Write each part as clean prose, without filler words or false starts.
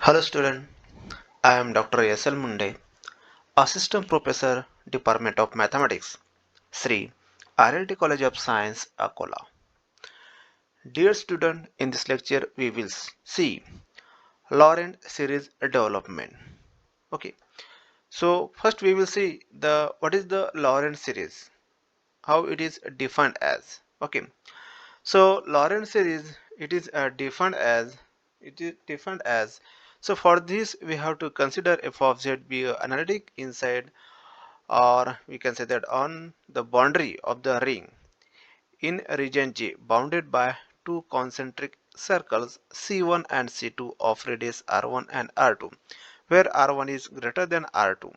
Hello student, I am Dr. S.L. Munde, Assistant Professor, Department of Mathematics, Sri RLT College of Science, Akola. Dear student, in this lecture we will see Laurent series development. Okay, so first we will see the what is the Laurent series, how it is defined as. Okay, so Laurent series it is defined as so for this we have to consider f of z be analytic inside, or we can say that on the boundary of the ring in region J bounded by two concentric circles C1 and C2 of radius R1 and R2, where R1 is greater than R2,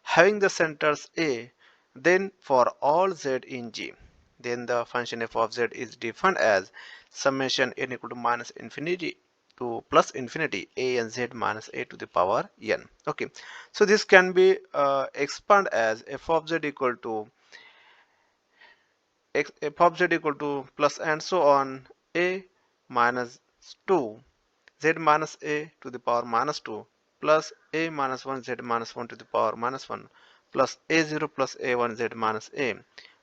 having the centers A. Then for all Z in G, then the function f of z is defined as summation n equal to minus infinity to plus infinity a and z minus a to the power n. Okay, so this can be expanded as f of z equal to f of z equal to plus and so on a minus 2 z minus a to the power minus 2 plus a minus 1 z minus 1 to the power minus 1 plus a0 plus a1 z minus a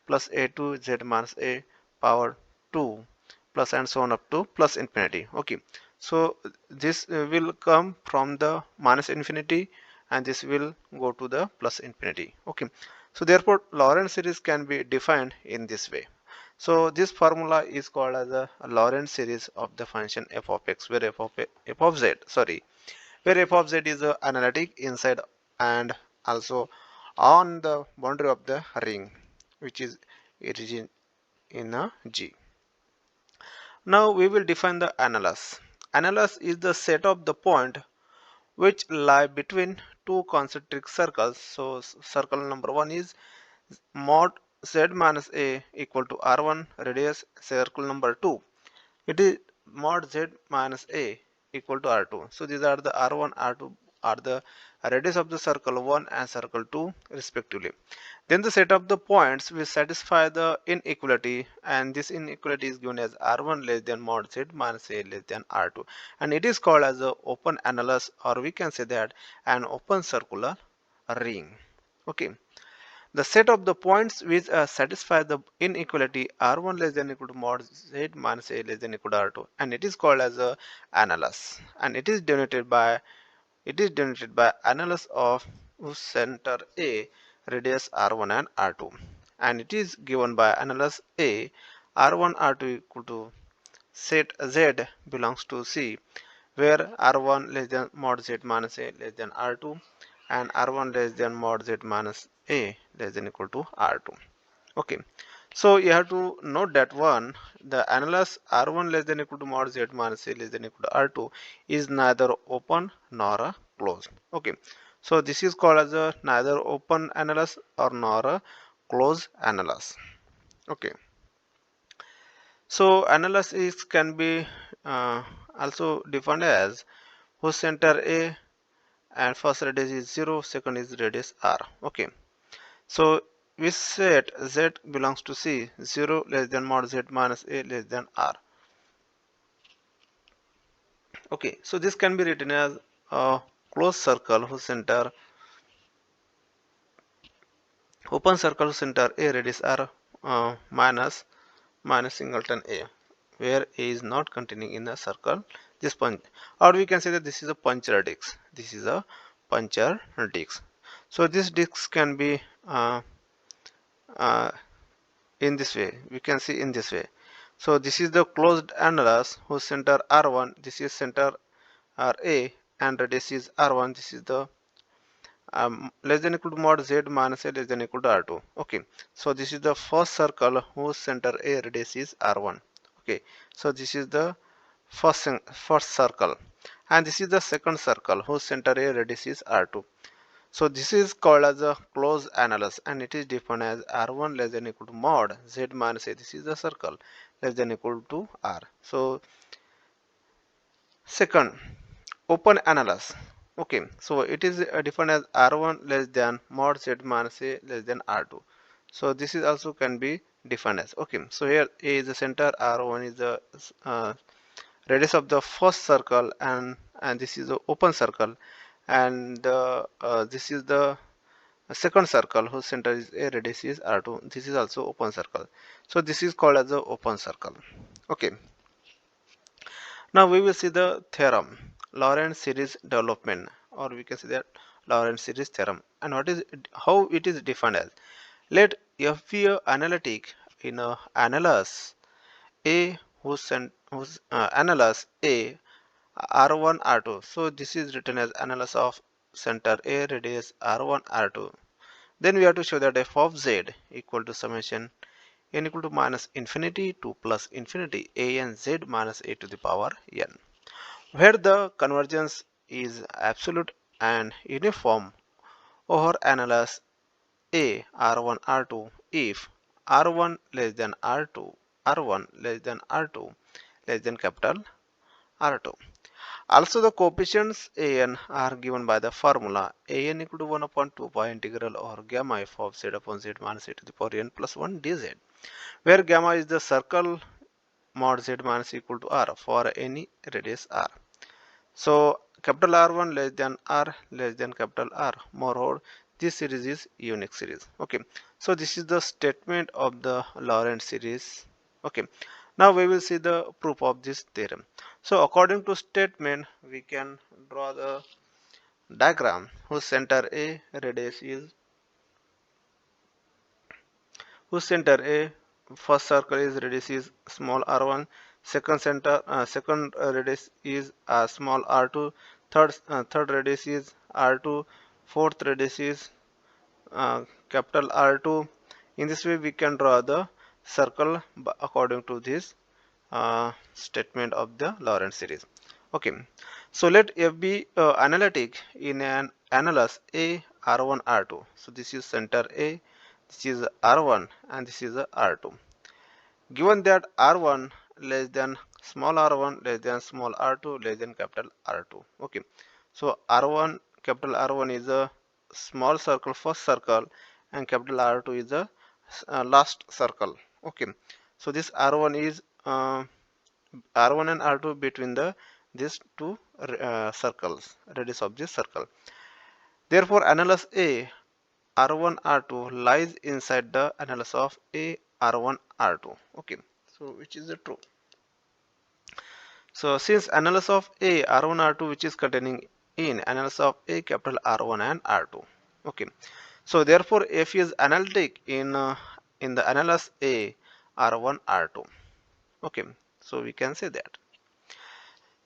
plus a2 z minus a power 2 plus and so on up to plus infinity. Okay, so this will come from the minus infinity and this will go to the plus infinity. Okay, so therefore Laurent series can be defined in this way. So this formula is called as a Laurent series of the function f of x, where f of z, sorry, where f of z is analytic inside and also on the boundary of the ring, which is a region in a G. Now we will define the annulus. Annulus is the set of the point which lie between two concentric circles. So circle number one is mod z minus a equal to r1 radius. Circle number 2, it is mod z minus a equal to r2. So these are the r1 r2 are the radius of the circle 1 and circle 2 respectively. Then the set of the points will satisfy the inequality, and this inequality is given as r1 less than mod z minus a less than r2, and it is called as a open annulus, or we can say that an open circular ring. Okay, the set of the points which satisfy the inequality r1 less than equal to mod z minus a less than equal to r2, and it is called as a annulus, and it is denoted by annulus of whose center a radius r1 and r2, and it is given by annulus a r1 r2 equal to set z belongs to C, where r1 less than mod z minus a less than r2 and r1 less than mod z minus a less than equal to r2. Okay, so you have to note that one, the annulus r1 less than equal to mod z minus a less than equal to r2 is neither open nor a closed. Okay, so this is called as a neither open annulus or nor a closed annulus. Okay, so annulus is can be uh, also defined as whose center a and first radius is 0, second is radius r. Okay, so we set z belongs to C, 0 less than mod z minus a less than r. Okay, so this can be written as a closed circle whose center, open circle whose center a radius r minus singleton a, where a is not containing in the circle this punch, or we can say that this is a puncture disc. This is a puncture disc. So this disc can be uh, in this way, we can see in this way. So this is the closed annulus whose center r1, this is center ra, and radius is r1, this is the less than equal to mod z minus a less than equal to r2. Okay, so this is the first circle whose center a radius is r1. Okay, so this is the first circle, and this is the second circle whose center a radius is r2. So this is called as a closed annulus, and it is defined as r1 less than equal to mod z minus a, this is the circle, less than equal to r. So second, open annulus. Okay, so it is defined as r1 less than mod z minus a less than r2. So this is also can be defined as. Okay, so here a is the center, r1 is the radius of the first circle, and and this is the open circle, and this is the second circle whose center is a, radius is r2. This is also open circle, so this is called as the open circle. Okay, now we will see the theorem, Laurent series development, or we can say that Laurent series theorem. And what is it, how it is defined as, let f be a analytic in a analysis a whose analysis a r1 r2. So this is written as analysis of center a radius r1 r2. Then we have to show that f of z equal to summation n equal to minus infinity to plus infinity a n z minus a to the power n, where the convergence is absolute and uniform over analysis a r1 r2 if r1 less than r2, r1 less than r2 less than capital R2. Also the coefficients an are given by the formula an equal to 1 upon 2 pi integral over gamma f of z upon z minus a to the power n plus 1 dz, where gamma is the circle mod z minus equal to r for any radius r. So capital R1 less than R less than capital R. Moreover, this series is unique series. Okay, so this is the statement of the Laurent series. Okay, now we will see the proof of this theorem. So according to statement, we can draw the diagram whose center A radius is, first circle is radius is small r1, second radius is small r2, third radius is r2, fourth radius is capital R2. In this way we can draw the circle according to this statement of the Laurent series. Okay, so let f be analytic in an analysis a r1 r2. So this is center a, this is r1, and this is r2. Given that r1 less than small r1 less than small r2 less than capital R2. Okay, so r1, capital R1 is a small circle, first circle, and capital R2 is the last circle. Okay, so this R1 is R1 and R2 between the these two circles, radius of this circle. Therefore, analysis A R1 R2 lies inside the analysis of A R1 R2. Okay, so which is the true. So since analysis of A R1 R2 which is containing in analysis of A capital R1 and R2. Okay, so therefore F is analytic in the analysis A R1 R2. Okay, so we can say that.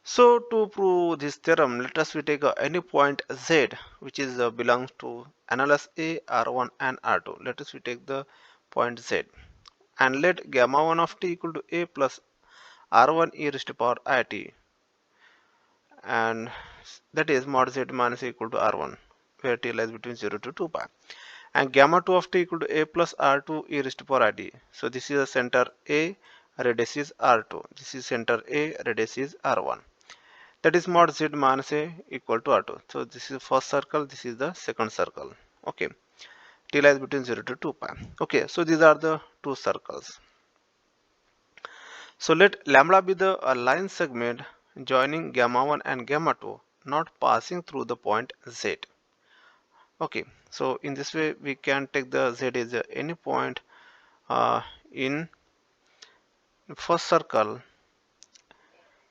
So to prove this theorem, let us we take any point Z which is belongs to analysis A R1 and R2. Let us we take the point Z and let gamma 1 of t equal to A plus R1 e raised to power it, and that is mod z minus equal to r1, where t lies between 0 to 2 pi, and gamma 2 of t equal to a plus r2 e raised to power it. So this is a center a, radius is r2, this is center a, radius is r1, that is mod z minus a equal to r2. So this is first circle, this is the second circle. Okay, t lies between 0 to 2 pi. Okay, so these are the two circles. So let lambda be the line segment joining gamma 1 and gamma 2, not passing through the point z. Okay, so in this way we can take the z as any point in first circle.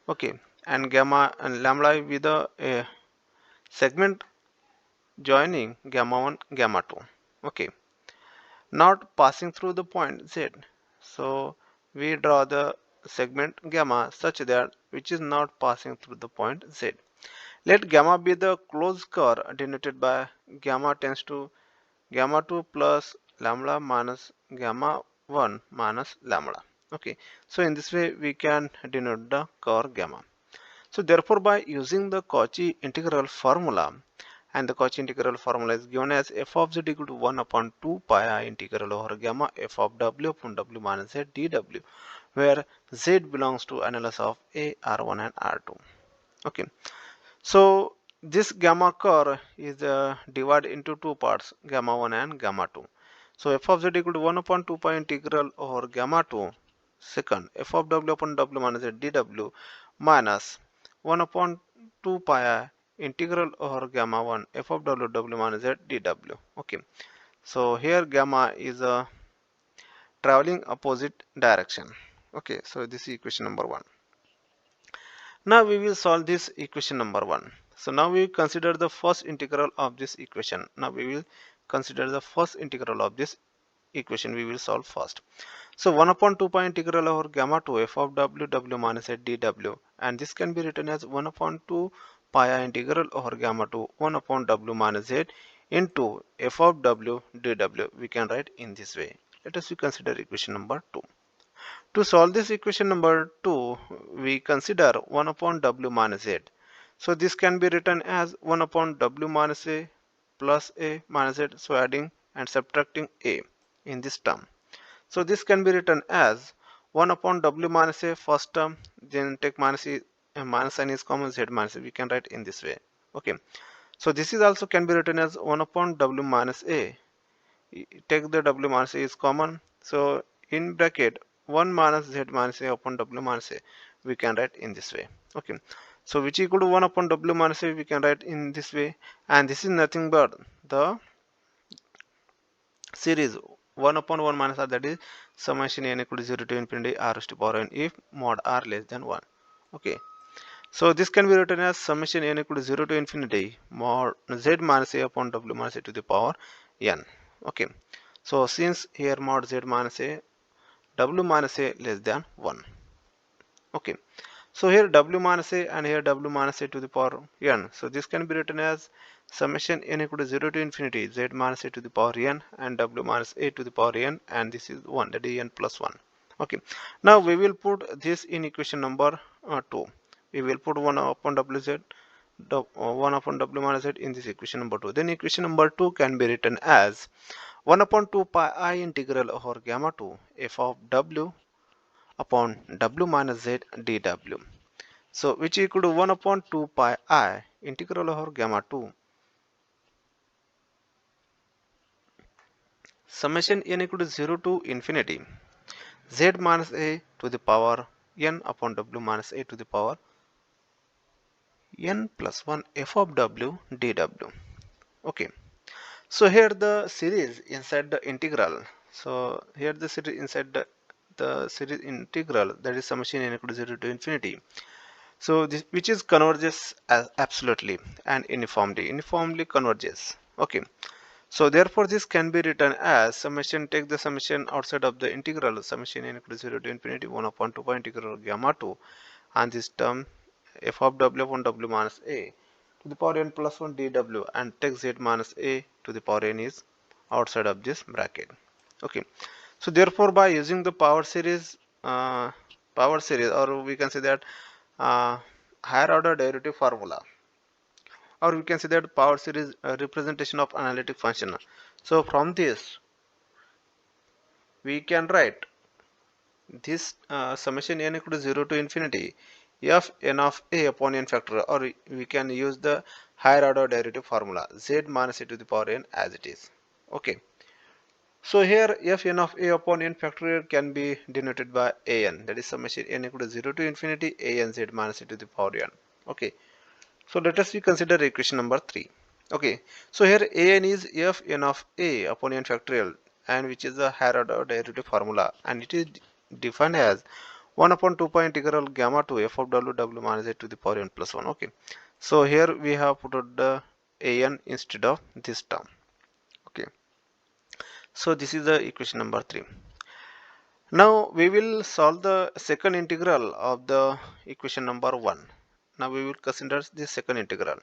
Okay, and gamma and lambda be the segment joining gamma 1 gamma 2. Okay, not passing through the point z. So we draw the segment gamma such that which is not passing through the point z. Let gamma be the closed curve denoted by gamma tends to gamma 2 plus lambda minus gamma 1 minus lambda. Okay, so in this way we can denote the curve gamma. So therefore by using the Cauchy integral formula, and the Cauchy integral formula is given as f of z equal to 1 upon 2 pi I integral over gamma f of w upon w minus z dw, where z belongs to analysis of a r1 and r2. Okay, so this gamma curve is divided into two parts, gamma 1 and gamma 2. So f of z equal to 1 upon 2 pi integral over gamma 2, second f of w upon w minus z dw minus 1 upon 2 pi I integral over gamma 1 f of w minus z dw. Okay, so here gamma is traveling opposite direction. Okay, so this is equation number 1. Now we will solve this equation number 1. So now we consider the first integral of this equation. Now we will consider the first integral of this equation we will solve first. So 1 upon 2 pi integral over gamma 2 f of w minus at dw, and this can be written as 1 upon 2 pi I integral over gamma 2 1 upon w minus z into f of w dw. We can write in this way. Let us consider equation number 2. To solve this equation number 2, we consider 1 upon w minus z. So this can be written as 1 upon w minus a plus a minus z. So adding and subtracting a in this term. So this can be written as 1 upon w minus a first term, then take minus e, minus sign is common, z minus a. We can write in this way. Okay. So this is also can be written as 1 upon w minus a. Take the w minus a is common. So in bracket 1 minus z minus a upon w minus a, we can write in this way. Okay. So which equal to 1 upon w minus a, we can write in this way. And this is nothing but the series 1 upon 1 minus r, that is summation n equal to 0 to infinity r raised to power n if mod r less than 1. Okay, so this can be written as summation n equal to 0 to infinity mod z minus a upon w minus a to the power n. Okay, so since here mod z minus a, w minus a less than 1. Okay, so here w minus a and here w minus a to the power n. So this can be written as summation n equal to 0 to infinity z minus a to the power n and w minus a to the power n, and this is 1, that is n plus 1. Okay, now we will put this in equation number 2. We will put 1 upon wz 1 upon w minus z in this equation number 2. Then equation number 2 can be written as 1 upon 2 pi I integral over gamma 2 f of w upon w minus z dw. So which equal to 1 upon 2 pi I integral over gamma 2 summation n equal to 0 to infinity z minus a to the power n upon w minus a to the power n plus 1 f of w dw. Okay, so here the series inside the integral. So here the series inside the series integral, that is summation n equal to 0 to infinity. So this which is converges as absolutely and uniformly converges. Okay, so therefore this can be written as summation, take the summation outside of the integral, summation n equal to 0 to infinity 1 upon 2 pi integral gamma 2, and this term f of w upon w minus a to the power n plus 1 dw, and take z minus a to the power n is outside of this bracket. Okay, so therefore by using the power series, or we can say that higher order derivative formula, or we can say that power series representation of analytic function. So from this we can write this summation n equal to 0 to infinity f n of a upon n factorial, or we can use the higher order derivative formula z minus a to the power n as it is. Okay, so here f n of a upon n factorial can be denoted by an, that is summation n equal to 0 to infinity a n z minus a to the power n. Okay, so let us consider equation number 3. Okay, so here an is f n of a upon n factorial, and which is the higher order derivative formula, and it is defined as 1 upon 2 pi integral gamma 2 f of w minus a to the power n plus 1. Okay, so here we have put the an instead of this term. Okay, so this is the equation number 3. Now we will solve the second integral of the equation number 1. Now we will consider the second integral.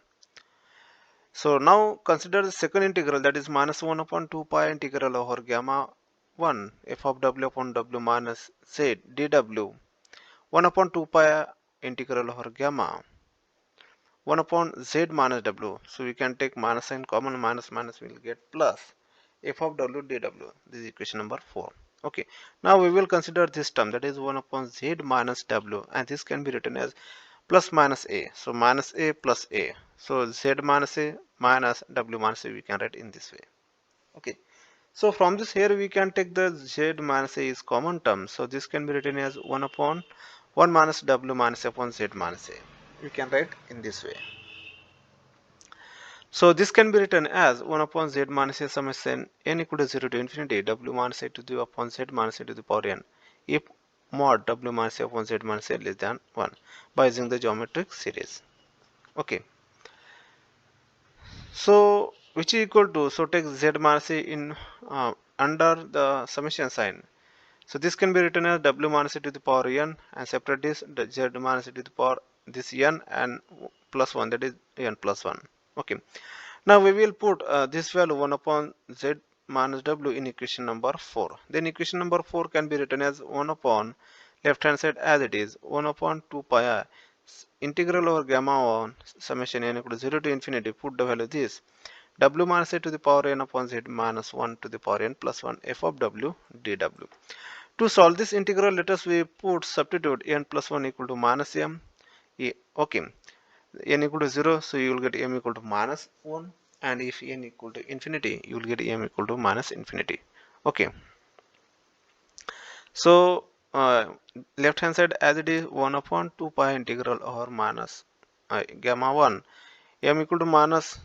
So now consider the second integral, that is minus 1 upon 2 pi integral over gamma 1 f of w upon w minus z dw 1 upon 2 pi integral over gamma 1 upon z minus w. So we can take minus sign common, minus minus will get plus f of w dw. This is equation number 4. Okay, now we will consider this term, that is 1 upon z minus w, and this can be written as plus minus a. So minus a plus a. So z minus a minus w minus a, we can write in this way. Okay, so from this here we can take the z minus a is common term. So this can be written as 1 upon 1 minus w minus a upon z minus a. We can write in this way. So this can be written as 1 upon z minus a summation n equal to 0 to infinity w minus a to the upon z minus a to the power n if mod w minus a upon z minus a less than 1 by using the geometric series. Okay. So which is equal to, so take z minus a in under the summation sign. So this can be written as w minus a to the power n, and separate this z minus a to the power this n and plus 1, that is n plus 1. Okay. Now we will put this value 1 upon z minus w in equation number 4. Then equation number 4 can be written as 1 upon left hand side as it is 1 upon 2 pi I integral over gamma 1 summation n equal to 0 to infinity. Put the value this w minus a to the power n upon z minus 1 to the power n plus 1 f of w dw. To solve this integral, let us we put substitute n plus 1 equal to minus m. Okay, n equal to 0, so you will get m equal to minus 1, and if n equal to infinity, you will get m equal to minus infinity. Okay, so left hand side as it is 1 upon 2 pi integral over minus gamma 1 m equal to minus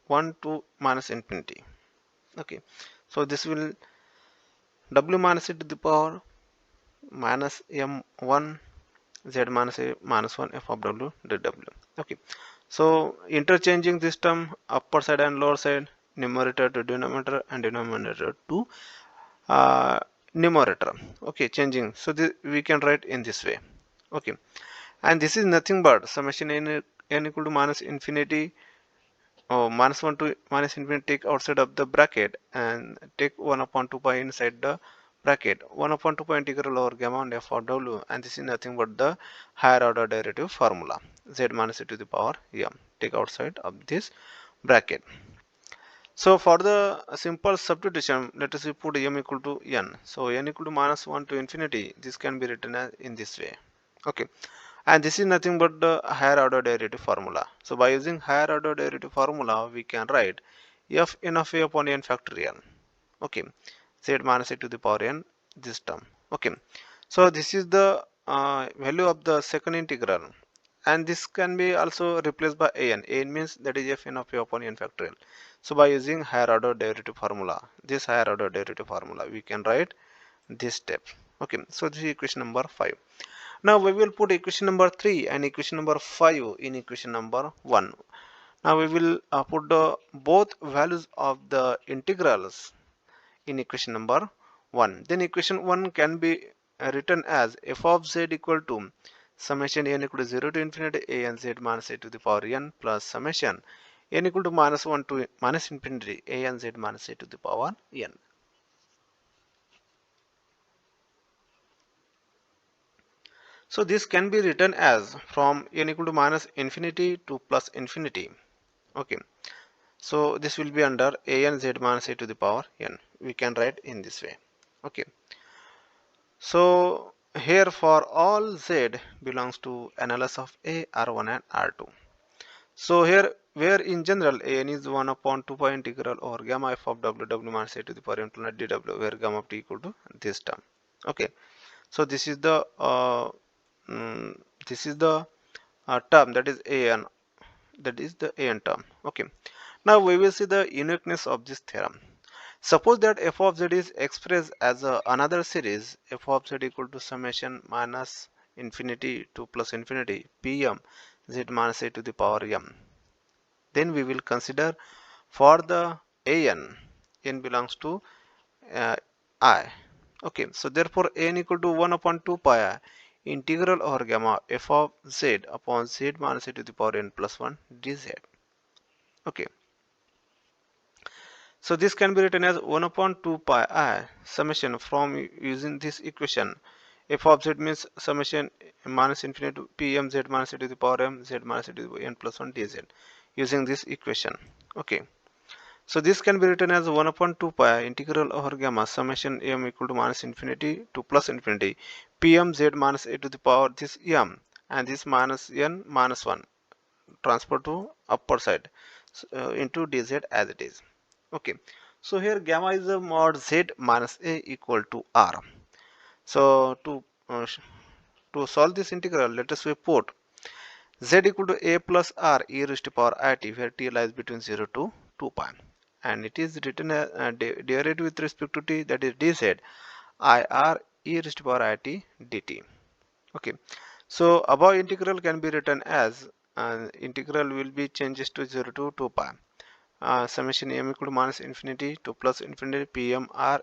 1 to minus infinity. Okay, so this will w minus e to the power minus m1 z minus a minus 1 f of w dw. Okay, so interchanging this term upper side and lower side, numerator to denominator and denominator to uh, numerator. Okay, changing, so we can write in this way. Okay, and this is nothing but summation n equal to minus infinity, minus 1 to minus infinity, take outside of the bracket and take 1 upon 2 pi inside the bracket. 1 upon 2 pi integral over gamma and f of w, and this is nothing but the higher order derivative formula z minus e to the power m, take outside of this bracket. So for the simple substitution, let us put m equal to n. So n equal to minus 1 to infinity, this can be written as in this way. Okay, and this is nothing but the higher order derivative formula. So by using higher order derivative formula, we can write f n of a upon n factorial. Okay, z minus a to the power n, this term. Okay, so this is the value of the second integral, and this can be also replaced by an means that is f n of a upon n factorial. So by using higher order derivative formula, this higher order derivative formula, we can write this step. Okay, so this is equation number 5. Now we will put equation number 3 and equation number 5 in equation number 1. Now we will put the both values of the integrals in equation number 1. Then equation 1 can be written as f of z equal to summation n equal to 0 to infinity a n z minus a to the power n plus summation n equal to minus 1 to minus infinity a n z minus a to the power n. So this can be written as from n equal to minus infinity to plus infinity. Okay, so this will be under a n z minus a to the power n. We can write in this way. Okay, so here for all z belongs to analysis of a, r1 and r2. So here where in general a n is 1 upon 2 pi integral over gamma f of w minus a to the power n plus dw, where gamma of t equal to this term. Okay, so this is the mm, this is the term that is an, that is the an term. Okay, now we will see the uniqueness of this theorem. Suppose that f of z is expressed as another series f of z equal to summation minus infinity to plus infinity pm z minus a to the power m. Then we will consider for the n belongs to uh, I. Okay, so therefore n equal to 1 upon 2 pi I integral over gamma f of z upon z minus a to the power n plus 1 dz. Okay, so this can be written as 1 upon 2 pi I summation from using this equation. F of z means summation minus infinity to pm z minus a to the power m z minus a to the power n plus 1 dz using this equation. Okay, so this can be written as 1 upon 2 pi integral over gamma summation m equal to minus infinity to plus infinity pm z minus a to the power this m and this minus n minus 1 transfer to upper side into dz as it is. Okay, so here gamma is a mod z minus a equal to r. So to solve this integral, let us we put z equal to a plus r e raised to power I t, where t lies between 0 to 2 pi, and it is written as derivative with respect to t, that is dz I r e raised to power I t dt. Okay, so above integral can be written as integral will be changes to 0 to 2 pi, summation m equal to minus infinity to plus infinity pm r.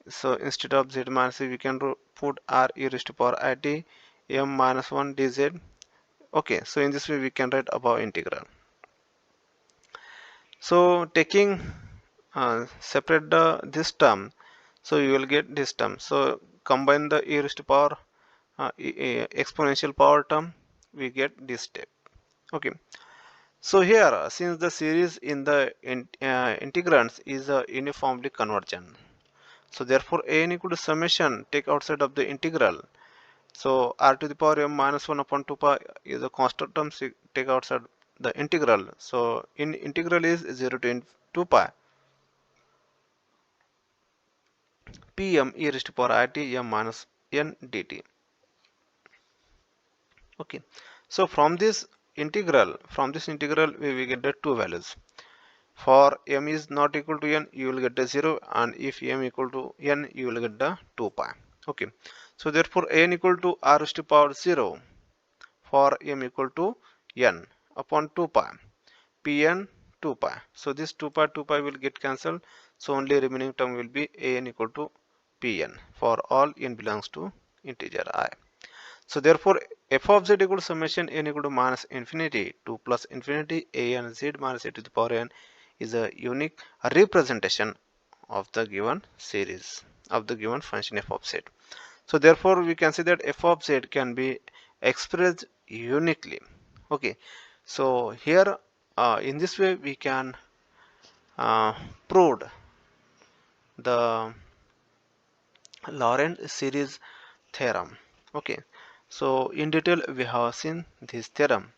So instead of z minus c, we can put r e raised to power I t m minus 1 dz. Okay, so in this way we can write above integral. So taking separate this term, so you will get this term. So combine the e raised to power exponential power term, we get this step. Okay, so here since the series in the integrands is uniformly convergent, so therefore a n equal to summation take outside of the integral. So r to the power m minus 1 upon 2 pi is a constant term, so take outside the integral. So in integral is 0 to 2 pi pm e raised to power I t m minus n dt. Okay, so from this integral we get the two values. For m is not equal to n, you will get the 0, and if m equal to n, you will get the 2 pi. Okay, so therefore n equal to r raised to power 0 for m equal to n upon 2 pi pn 2 pi. So this 2 pi will get cancelled, so only remaining term will be an equal to pn for all n belongs to integer I. So therefore f of z equal to summation n equal to minus infinity to plus infinity a n z minus a to the power n is a unique representation of the given series of the given function f of z. So therefore we can say that f of z can be expressed uniquely. Okay, so here in this way we can prove the Laurent series theorem. Okay, so in detail we have seen this theorem.